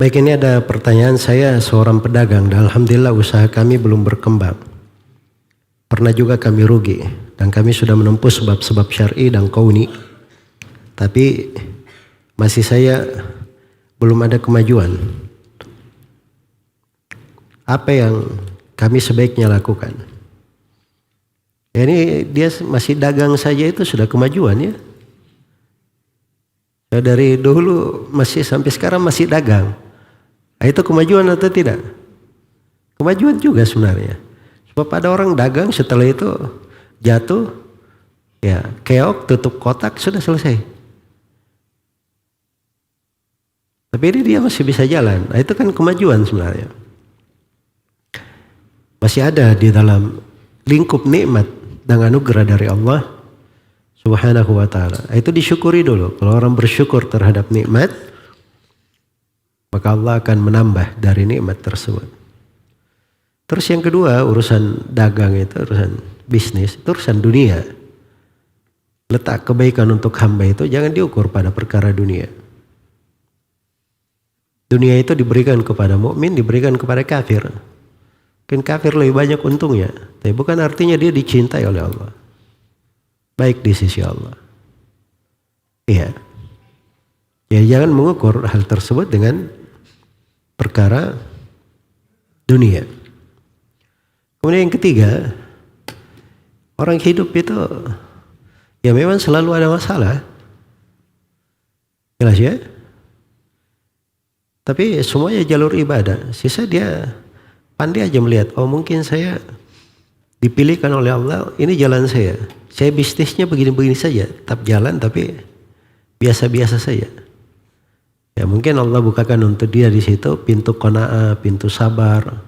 Baik, ini ada pertanyaan. Saya seorang pedagang dan alhamdulillah usaha kami belum berkembang. Pernah juga kami rugi dan kami sudah menempuh sebab-sebab syar'i dan kauni. Tapi masih saya belum ada kemajuan. Apa yang kami sebaiknya lakukan? Ini dia masih dagang saja itu sudah kemajuan ya. Dari dulu masih sampai sekarang masih dagang. Itu kemajuan atau tidak? Kemajuan juga sebenarnya. Sebab ada orang dagang setelah itu jatuh, ya keok, tutup kotak, sudah selesai. Tapi ini dia masih bisa jalan. Nah, itu kan kemajuan sebenarnya. Masih ada di dalam lingkup nikmat dan anugerah dari Allah Subhanahu wa ta'ala. Itu disyukuri dulu. Kalau orang bersyukur terhadap nikmat, maka Allah akan menambah dari nikmat tersebut. Terus yang kedua, urusan dagang itu, urusan bisnis, itu urusan dunia. Letak kebaikan untuk hamba itu jangan diukur pada perkara dunia. Dunia itu diberikan kepada mukmin, diberikan kepada kafir. Mungkin kafir lebih banyak untungnya, tapi bukan artinya dia dicintai oleh Allah. Baik di sisi Allah. Iya. Ya jangan mengukur hal tersebut dengan perkara dunia. Kemudian yang ketiga, orang hidup itu ya memang selalu ada masalah. Jelas ya? Tapi semuanya jalur ibadah. Sisa dia pandai aja melihat, oh mungkin saya dipilihkan oleh Allah, ini jalan saya. Saya bisnisnya begini-begini saja, tetap jalan tapi biasa-biasa saja. Ya mungkin Allah bukakan untuk dia di situ pintu qanaah, pintu sabar.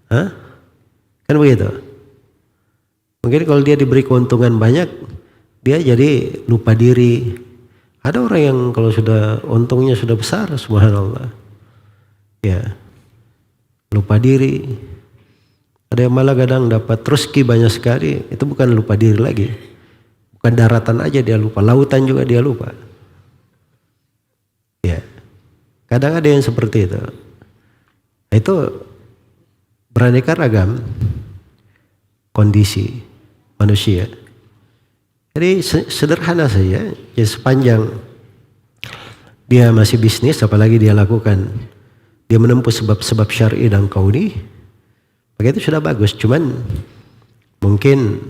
Hah? Kan begitu. Mungkin kalau dia diberi keuntungan banyak, dia jadi lupa diri. Ada orang yang kalau sudah untungnya sudah besar, subhanallah, ya lupa diri. Ada yang malah kadang dapat rezeki banyak sekali, itu bukan lupa diri lagi. Bukan daratan aja dia lupa, lautan juga dia lupa. Ya, kadang ada yang seperti itu. Itu beraneka ragam kondisi manusia. Jadi sederhana saja, ya sepanjang dia masih bisnis, apalagi dia lakukan, dia menempuh sebab-sebab syar'i dan kauni, maka itu sudah bagus. Cuman mungkin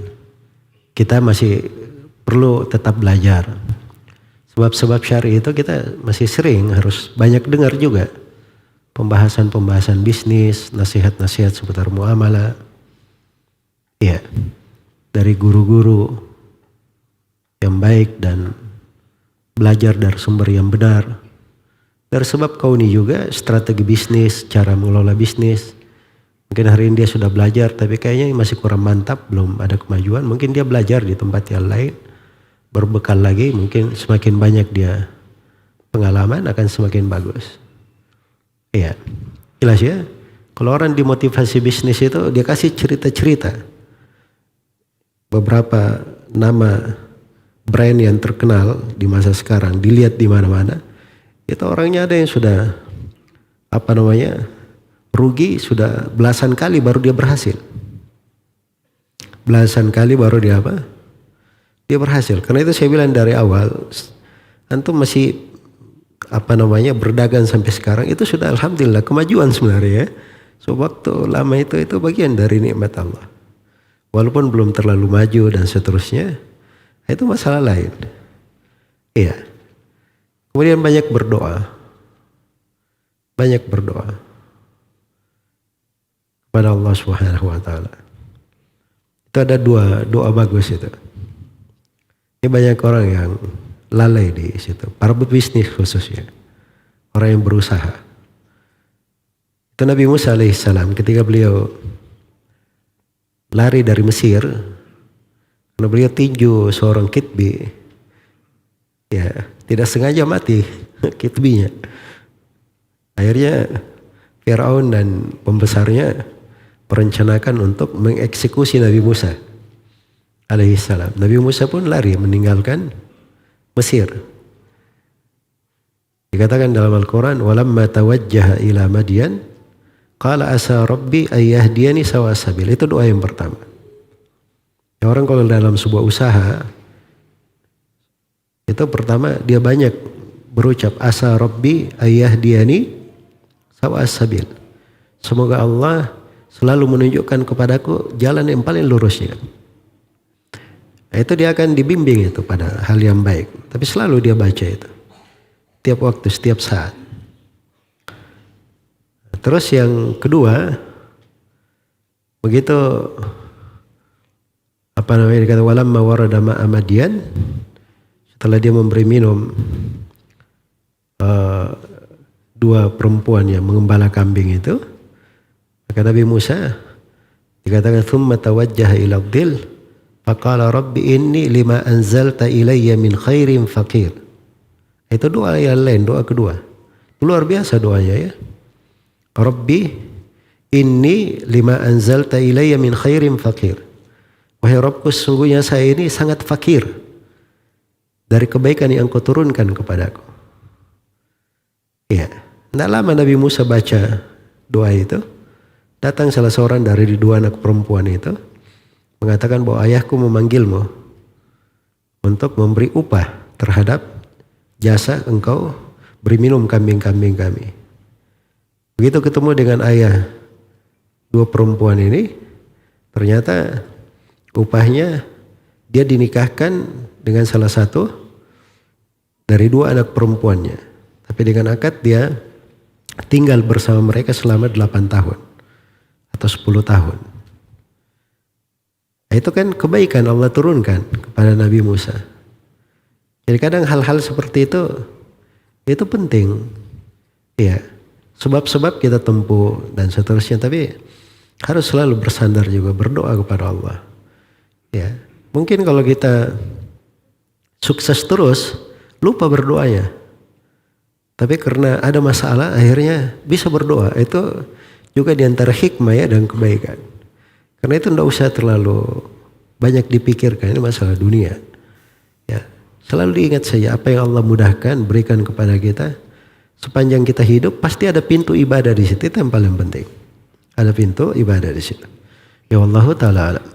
kita masih perlu tetap belajar. Sebab-sebab syar'i itu kita masih sering harus banyak dengar juga. Pembahasan-pembahasan bisnis, nasihat-nasihat seputar muamalah. Ya, dari guru-guru yang baik dan belajar dari sumber yang benar. Dari sebab kauni juga strategi bisnis, cara mengelola bisnis. Mungkin hari ini dia sudah belajar tapi kayaknya masih kurang mantap, belum ada kemajuan. Mungkin dia belajar di tempat yang lain, berbekal lagi, mungkin semakin banyak dia pengalaman akan semakin bagus. Iya, jelas ya. Kalau orang dimotivasi bisnis itu dia kasih cerita-cerita. Beberapa nama brand yang terkenal di masa sekarang dilihat di mana-mana. Itu orangnya ada yang sudah rugi sudah belasan kali baru dia berhasil. Belasan kali baru dia dia berhasil. Karena itu saya bilang dari awal, antum masih berdagang sampai sekarang itu sudah alhamdulillah kemajuan sebenarnya ya. So waktu lama itu bagian dari nikmat Allah. Walaupun belum terlalu maju dan seterusnya, itu masalah lain. Iya. Kemudian banyak berdoa. Banyak berdoa kepada Allah Subhanahu wa ta'ala. Itu ada dua doa bagus itu. Ini banyak orang yang lalai di situ. Para pebisnis khususnya. Orang yang berusaha. Itu Nabi Musa alaihissalam ketika beliau lari dari Mesir. Karena beliau tinju seorang kitbi. Ya, tidak sengaja mati kitbinya. Akhirnya Firaun dan pembesarnya merencanakan untuk mengeksekusi Nabi Musa alaihissalam. Nabi Musa pun lari meninggalkan Mesir. Dikatakan dalam Al-Quran, walamma tawajjaha ila Madyan, qala asa rabbi ayyahdiyani sawa sabil. Itu doa yang pertama. Ya, orang kalau dalam sebuah usaha, itu pertama dia banyak berucap asa rabbi ayyahdiyani sawa sabil. Semoga Allah selalu menunjukkan kepadaku jalan yang paling lurusnya. Nah, itu dia akan dibimbing itu pada hal yang baik. Tapi selalu dia baca itu. Tiap waktu, setiap saat. Terus yang kedua, begitu dikata walamma warada ma'a Madyan, setelah dia memberi minum dua perempuan yang mengembala kambing itu, maka Nabi Musa dikatakan thumma tawajjaha ila dhil faqala rabbi inni lima anzalta ilayya min khairin faqir. Itu doa yang lain, doa kedua. Luar biasa doanya ya. Rabbi inni lima anzalta ilayya min khairin faqir. Wahai Rabbku, sesungguhnya saya ini sangat fakir dari kebaikan yang kau turunkan kepadaku. Ya, tidak lama Nabi Musa baca doa itu, datang salah seorang dari dua anak perempuan itu, mengatakan bahwa ayahku memanggilmu untuk memberi upah terhadap jasa engkau beri minum kambing-kambing kami. Begitu ketemu dengan ayah dua perempuan ini, ternyata upahnya dia dinikahkan dengan salah satu dari dua anak perempuannya. Tapi dengan akad dia tinggal bersama mereka selama 8 tahun atau 10 tahun. Nah, itu kan kebaikan Allah turunkan kepada Nabi Musa. Jadi kadang hal-hal seperti itu penting. Ya, sebab-sebab kita tempuh dan seterusnya, tapi harus selalu bersandar juga, berdoa kepada Allah. Ya, mungkin kalau kita sukses terus, lupa berdoanya. Tapi karena ada masalah, akhirnya bisa berdoa. Itu juga diantara hikmah ya dan kebaikan. Karena itu tidak usah terlalu banyak dipikirkan, ini masalah dunia. Ya, selalu diingat saja apa yang Allah mudahkan, berikan kepada kita. Sepanjang kita hidup, pasti ada pintu ibadah di situ. Itu yang paling penting. Ada pintu ibadah di situ. Ya Allah Ta'ala alam.